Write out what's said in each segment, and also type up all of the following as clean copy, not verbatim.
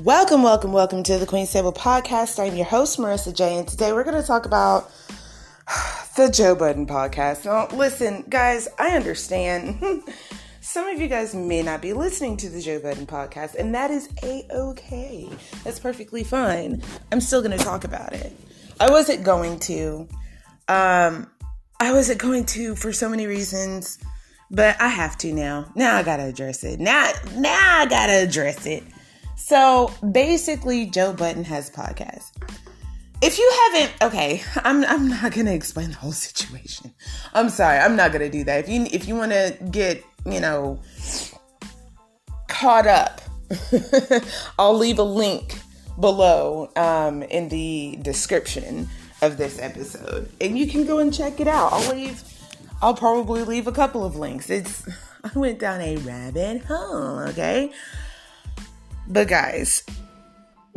Welcome to the Queen's Table Podcast. I'm your host, Marissa J, and today we're going to talk about the Joe Budden podcast. Now, listen, guys, I understand some of you guys may not be listening to the Joe Budden podcast, and that is A-okay. That's perfectly fine. I'm still going to talk about it. I wasn't going to for so many reasons, but I have to now. Now I got to address it. Now I got to address it. So basically, Joe Budden has a podcast. If you haven't, okay, I'm not going to explain the whole situation. I'm sorry. I'm not going to do that. If you want to get, caught up, I'll leave a link below in the description of this episode, and you can go and check it out. I'll probably leave a couple of links. I went down a rabbit hole, okay? But guys,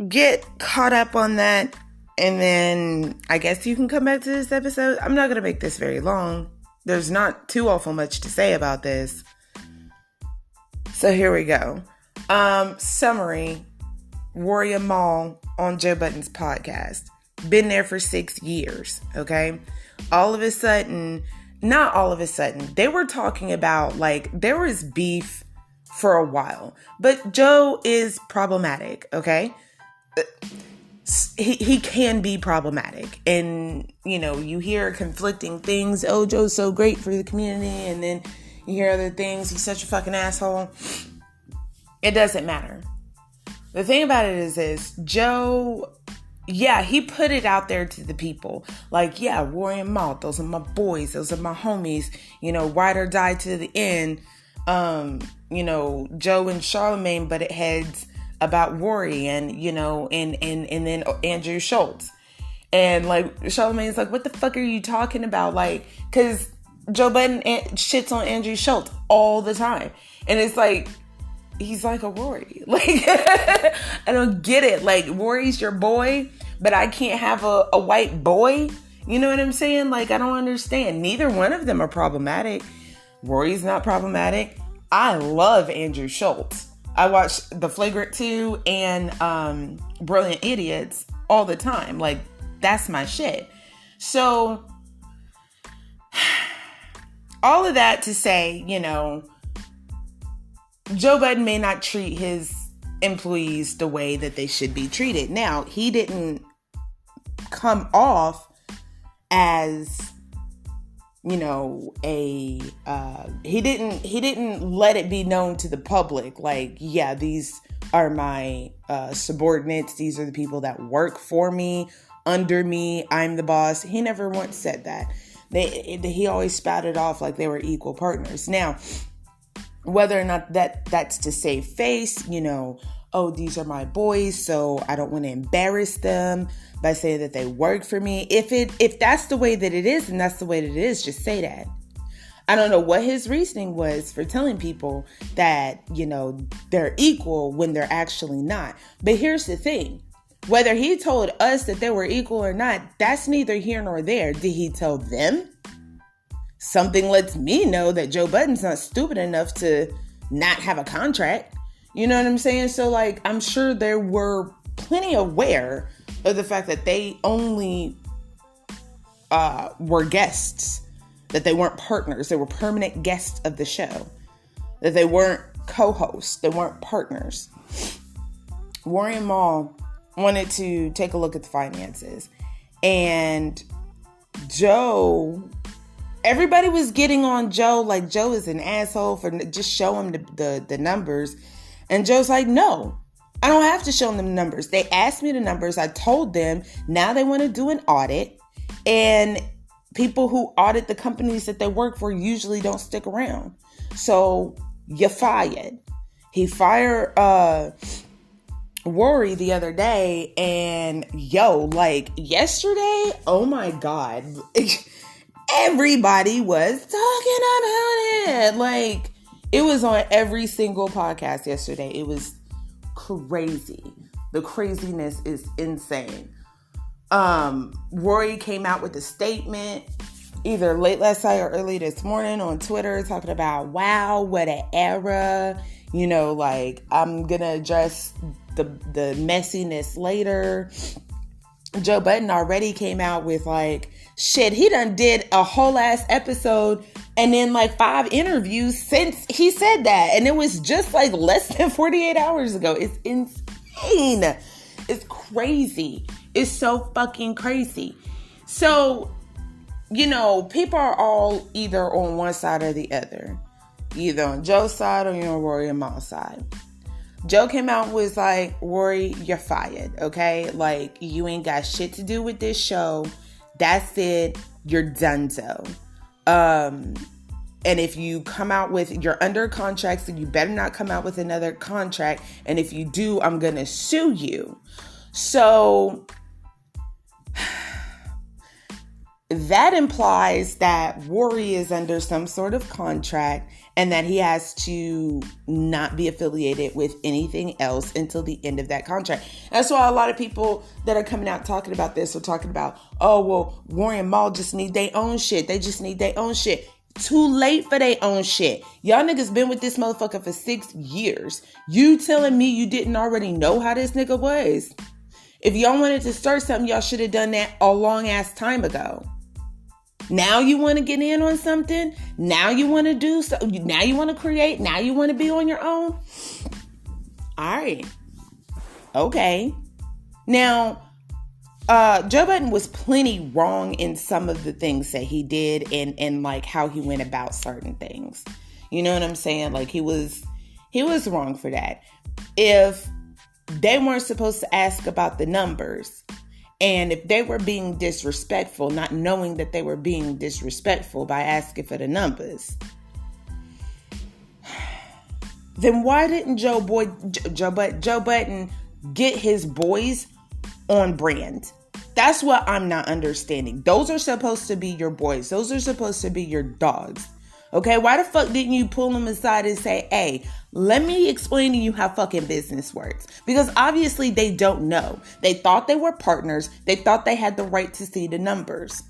get caught up on that, and then I guess you can come back to this episode. I'm not going to make this very long. There's not too awful much to say about this. So here we go. Summary, Rory on Joe Budden's podcast. Been there for 6 years, okay? Not all of a sudden, they were talking about, there was beef for a while, but Joe is problematic, okay? He can be problematic, and you hear conflicting things. Oh, Joe's so great for the community, and then you hear other things. He's such a fucking asshole. It doesn't matter. The thing about it is this: Joe, he put it out there to the people. Rory and Maul, those are my boys, those are my homies. Ride or die to the end. Joe and Charlemagne butted heads about Rory and then Andrew Schultz. And Charlemagne's like, what the fuck are you talking about? Cause Joe Budden shits on Andrew Schultz all the time. And it's he's like a Rory. I don't get it. Rory's your boy, but I can't have a white boy. You know what I'm saying? I don't understand. Neither one of them are problematic. Rory's not problematic. I love Andrew Schultz. I watch The Flagrant 2 and Brilliant Idiots all the time. That's my shit. So, all of that to say, Joe Budden may not treat his employees the way that they should be treated. Now, he didn't come off as he didn't let it be known to the public these are my subordinates, these are the people that work for me, under me, I'm the boss. He never once said that. He always spouted off like they were equal partners. Now, whether or not that's to save face, oh, these are my boys, so I don't want to embarrass them by saying that they work for me. If that's the way that it is, and that's the way that it is, just say that. I don't know what his reasoning was for telling people that, they're equal when they're actually not. But here's the thing. Whether he told us that they were equal or not, that's neither here nor there. Did he tell them? Something lets me know that Joe Budden's not stupid enough to not have a contract. You know what I'm saying? So, I'm sure there were plenty aware of the fact that they only were guests, that they weren't partners. They were permanent guests of the show, that they weren't co-hosts, they weren't partners. Rory and Maul wanted to take a look at the finances, and Joe, everybody was getting on Joe, Joe is an asshole for just showing the numbers. And Joe's like, no, I don't have to show them the numbers. They asked me the numbers. I told them. Now they want to do an audit. And people who audit the companies that they work for usually don't stick around. So you're fired. He fired Rory the other day. And yesterday, oh my God. Everybody was talking about it. It was on every single podcast yesterday. It was crazy. The craziness is insane. Rory came out with a statement either late last night or early this morning on Twitter talking about, wow, what an era. You know, like, I'm going to address the messiness later. Joe Budden already came out with like, shit, he done did a whole ass episode and then like 5 interviews since he said that. And it was just like less than 48 hours ago. It's insane. It's crazy. It's so fucking crazy. So, you know, people are all either on one side or the other. Either on Joe's side or you're on Rory and Ma's side. Joe came out and was like, Rory, you're fired, okay? Like, you ain't got shit to do with this show. That's it. You're donezo. And if you come out with, you're under contract, so you better not come out with another contract. And if you do, I'm going to sue you. So that implies that Rory is under some sort of contract and that he has to not be affiliated with anything else until the end of that contract. That's why a lot of people that are coming out talking about this are talking about, oh, well, Rory and Mal just need their own shit. They just need their own shit. Too late for their own shit. Y'all niggas been with this motherfucker for 6 years. You telling me you didn't already know how this nigga was? If y'all wanted to start something, y'all should have done that a long ass time ago. Now you want to get in on something? Now you want to do so? Now you want to create? Now you want to be on your own? All right. Okay. Now, Joe Budden was plenty wrong in some of the things that he did and like how he went about certain things. You know what I'm saying? Like he was wrong for that. If they weren't supposed to ask about the numbers, and if they were being disrespectful, not knowing that they were being disrespectful by asking for the numbers, then why didn't Joe Budden get his boys on brand? That's what I'm not understanding. Those are supposed to be your boys. Those are supposed to be your dogs. Okay, why the fuck didn't you pull them aside and say, hey, let me explain to you how fucking business works? Because obviously they don't know. They thought they were partners. They thought they had the right to see the numbers.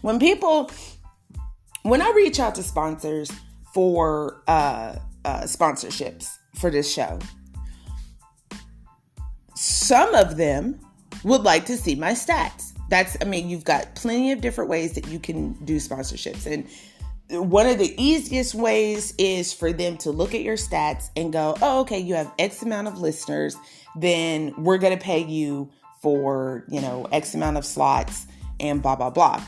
When I reach out to sponsors for sponsorships for this show, some of them would like to see my stats. You've got plenty of different ways that you can do sponsorships. And one of the easiest ways is for them to look at your stats and go, oh, okay, you have X amount of listeners, then we're going to pay you for, X amount of slots and blah, blah, blah.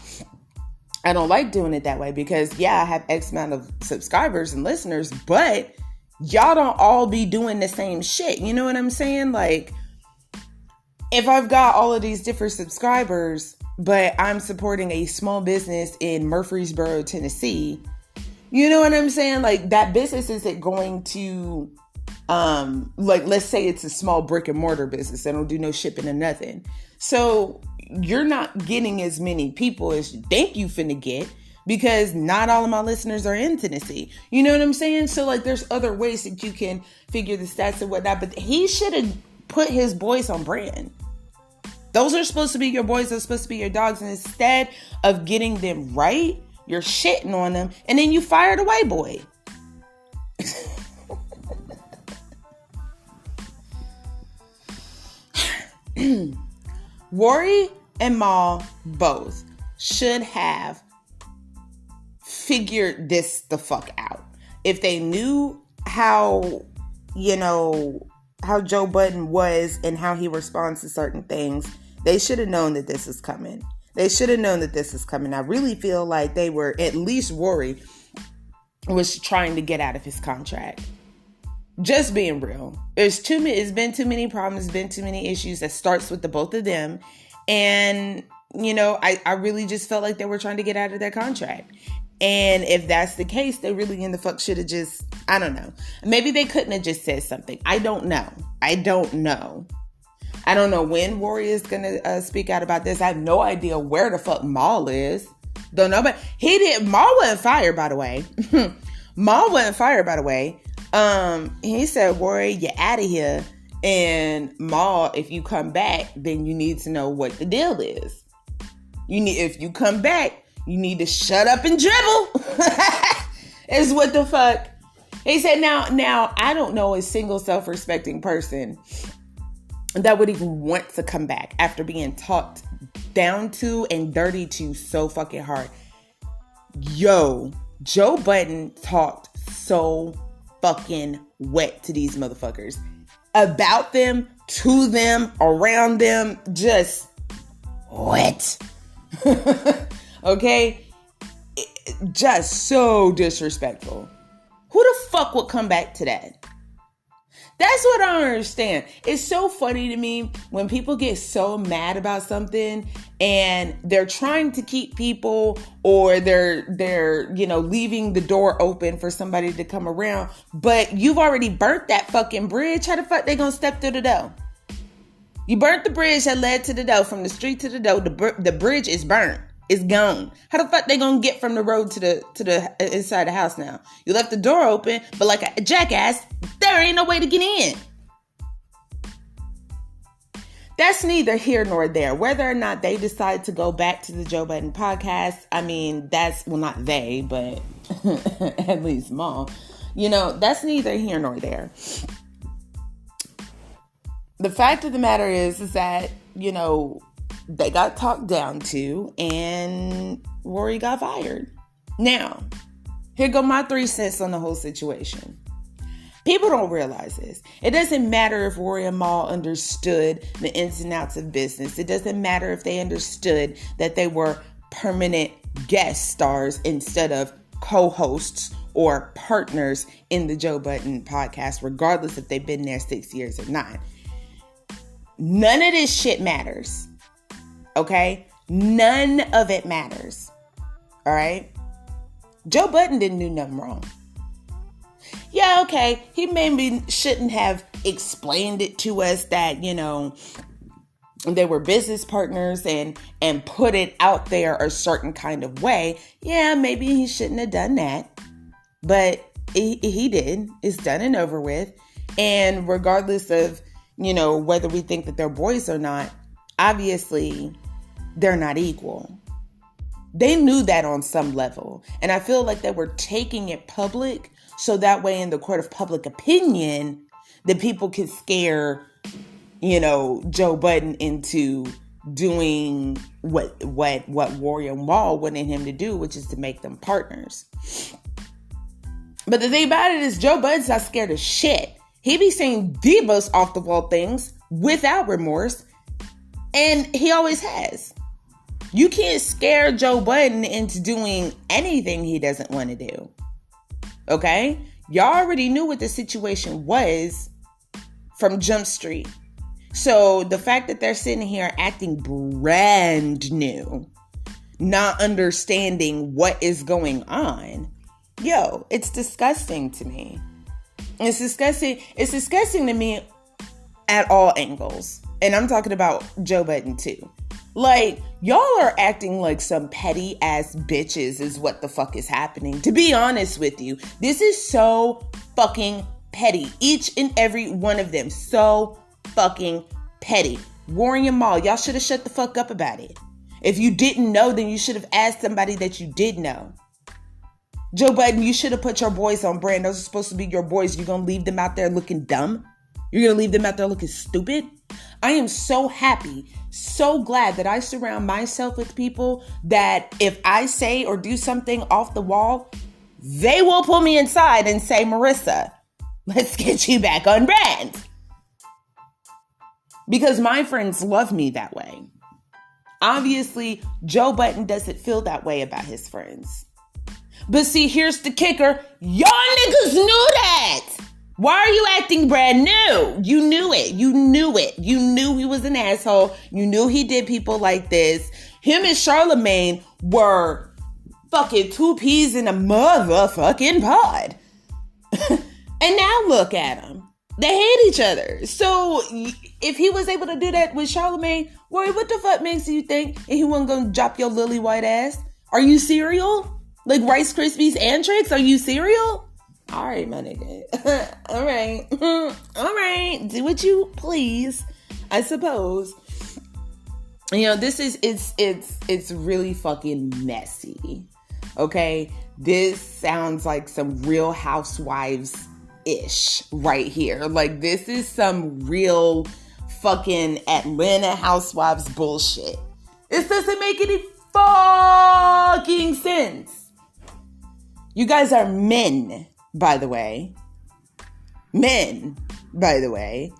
I don't like doing it that way because, yeah, I have X amount of subscribers and listeners, but y'all don't all be doing the same shit. You know what I'm saying? Like, if I've got all of these different subscribers, but I'm supporting a small business in Murfreesboro, Tennessee, you know what I'm saying? Like, that business isn't going to, let's say it's a small brick and mortar business. They don't do no shipping or nothing. So you're not getting as many people as you think you finna get because not all of my listeners are in Tennessee. You know what I'm saying? So, like, there's other ways that you can figure the stats and whatnot, but he should have put his boys on brand. Those are supposed to be your boys. Those are supposed to be your dogs. And instead of getting them right, you're shitting on them. And then you fire the white boy. Rory and Mal both should have figured this the fuck out. If they knew how Joe Budden was and how he responds to certain things, they should have known that this is coming. I really feel like at least Rory was trying to get out of his contract. Just being real. It's been too many problems, been too many issues that starts with the both of them. And, I really just felt like they were trying to get out of their contract. And if that's the case, they really in the fuck should have just, I don't know. Maybe they couldn't have just said something. I don't know. I don't know when Rory is going to speak out about this. I have no idea where the fuck Mal is. Don't know, but Mal wasn't fired, by the way. He said, Rory, you're out of here. And Mal, if you come back, then you need to know what the deal is. If you come back, You need to shut up and dribble. Is what the fuck. He said, now, I don't know a single self-respecting person that would even want to come back after being talked down to and dirty to so fucking hard. Yo, Joe Budden talked so fucking wet to these motherfuckers. About them, to them, around them, just wet. Okay? Just so disrespectful. Who the fuck would come back to that? That's what I don't understand. It's so funny to me when people get so mad about something and they're trying to keep people, or they're leaving the door open for somebody to come around, but you've already burnt that fucking bridge. How the fuck they gonna step through the door? You burnt the bridge that led to the door. From the street to the door, the bridge is burnt. It's gone. How the fuck they gonna get from the road to the inside the house now? You left the door open, but like a jackass, there ain't no way to get in. That's neither here nor there. Whether or not they decide to go back to the Joe Budden podcast, I mean, not they, but at least Maul. That's neither here nor there. The fact of the matter is that, they got talked down to, and Rory got fired. Now, here go my 3 cents on the whole situation. People don't realize this. It doesn't matter if Rory and Maul understood the ins and outs of business. It doesn't matter if they understood that they were permanent guest stars instead of co-hosts or partners in the Joe Budden podcast, regardless if they've been there 6 years or not. None of this shit matters. Okay? None of it matters. All right? Joe Budden didn't do nothing wrong. Yeah, okay. He maybe shouldn't have explained it to us that, they were business partners and put it out there a certain kind of way. Yeah, maybe he shouldn't have done that. But he did. It's done and over with. And regardless of, whether we think that they're boys or not, obviously they're not equal. They knew that on some level. And I feel like they were taking it public so that way in the court of public opinion, the people could scare, Joe Budden into doing what Rory and Maul wanted him to do, which is to make them partners. But the thing about it is Joe Budden's not scared of shit. He be saying the most off the wall things without remorse. And he always has. You can't scare Joe Budden into doing anything he doesn't want to do. Okay? Y'all already knew what the situation was from Jump Street. So the fact that they're sitting here acting brand new, not understanding what is going on, it's disgusting to me. It's disgusting. It's disgusting to me at all angles. And I'm talking about Joe Budden too. Like, y'all are acting like some petty ass bitches is what the fuck is happening. To be honest with you, this is so fucking petty. Each and every one of them. So fucking petty. Rory and Maul, y'all should have shut the fuck up about it. If you didn't know, then you should have asked somebody that you did know. Joe Budden, you should have put your boys on brand. Those are supposed to be your boys. You're going to leave them out there looking dumb? You're going to leave them out there looking stupid? I am so happy, so glad that I surround myself with people that if I say or do something off the wall, they will pull me inside and say, Marissa, let's get you back on brand. Because my friends love me that way. Obviously, Joe Budden doesn't feel that way about his friends. But see, here's the kicker. Y'all niggas knew that. Why are you acting brand new? You knew it. You knew it. You knew he was an asshole. You knew he did people like this. Him and Charlemagne were fucking 2 peas in a motherfucking pod. And now look at them. They hate each other. So if he was able to do that with Charlemagne, Rory, what the fuck makes you think he wasn't going to drop your lily white ass? Are you cereal? Like Rice Krispies and Trix? Are you cereal? All right, my nigga. All right. All right. Do what you please, I suppose. this is, it's really fucking messy. Okay. This sounds like some Real Housewives-ish right here. Like, this is some real fucking Atlanta Housewives bullshit. It doesn't make any fucking sense. You guys are men, by the way. Men, by the way.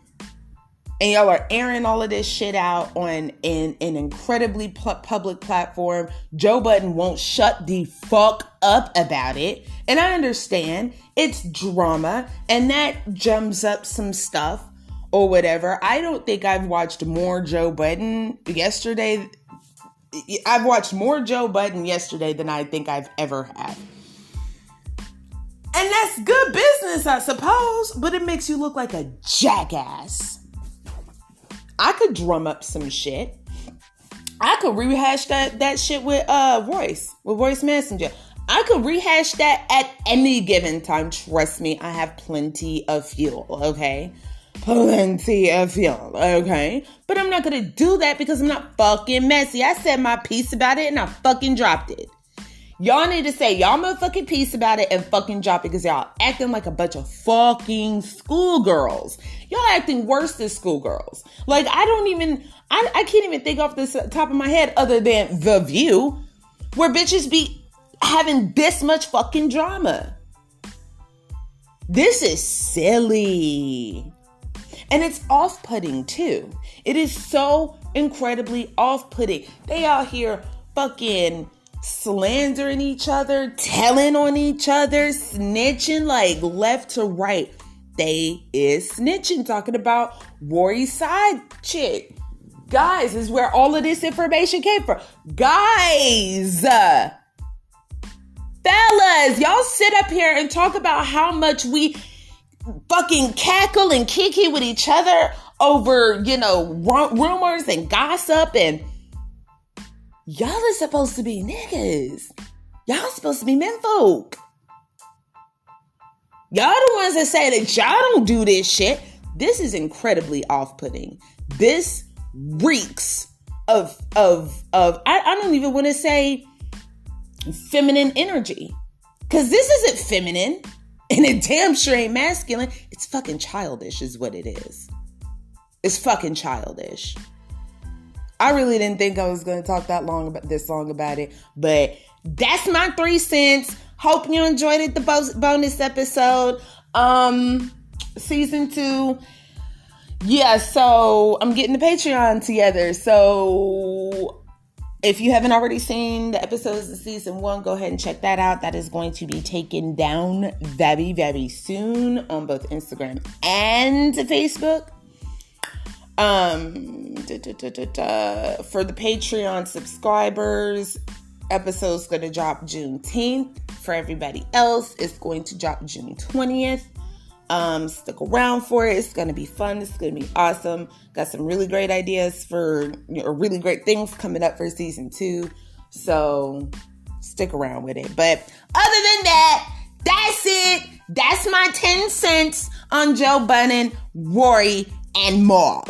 And y'all are airing all of this shit out on an incredibly public platform. Joe Budden won't shut the fuck up about it. And I understand it's drama and that jumps up some stuff or whatever. I don't think I've watched more Joe Budden yesterday. I've watched more Joe Budden yesterday than I think I've ever had. And that's good business, I suppose, but it makes you look like a jackass. I could drum up some shit. I could rehash that shit with Royce Messenger. I could rehash that at any given time. Trust me, I have plenty of fuel, okay? Plenty of fuel, okay? But I'm not gonna do that because I'm not fucking messy. I said my piece about it and I fucking dropped it. Y'all need to say y'all motherfucking piece about it and fucking drop it because y'all acting like a bunch of fucking schoolgirls. Y'all acting worse than schoolgirls. Like, I can't even think off the top of my head other than The View, where bitches be having this much fucking drama. This is silly. And it's off-putting too. It is so incredibly off-putting. They out here fucking slandering each other, telling on each other, snitching like left to right. They is snitching, talking about Rory's side chick. Guys, this is where all of this information came from. Guys, fellas, y'all sit up here and talk about how much we fucking cackle and kiki with each other over, rumors and gossip, and y'all are supposed to be niggas. Y'all supposed to be menfolk. Y'all the ones that say that y'all don't do this shit. This is incredibly off-putting. This reeks of I don't even want to say feminine energy. Because this isn't feminine. And it damn sure ain't masculine. It's fucking childish is what it is. It's fucking childish. I really didn't think I was going to talk that long about it, but that's my 3 cents. Hope you enjoyed it, the bonus episode. Season 2. Yeah, so I'm getting the Patreon together. So if you haven't already seen the episodes of season 1, go ahead and check that out. That is going to be taken down very, very soon on both Instagram and Facebook. For the Patreon subscribers, episode's going to drop June 10th. For everybody else, it's going to drop June 20th. Stick around for it. It's going to be fun. It's going to be awesome. Got some really great ideas for, really great things coming up for season 2. So stick around with it. But other than that, that's it. That's my 10 cents on Joe Budden, Rory, and more.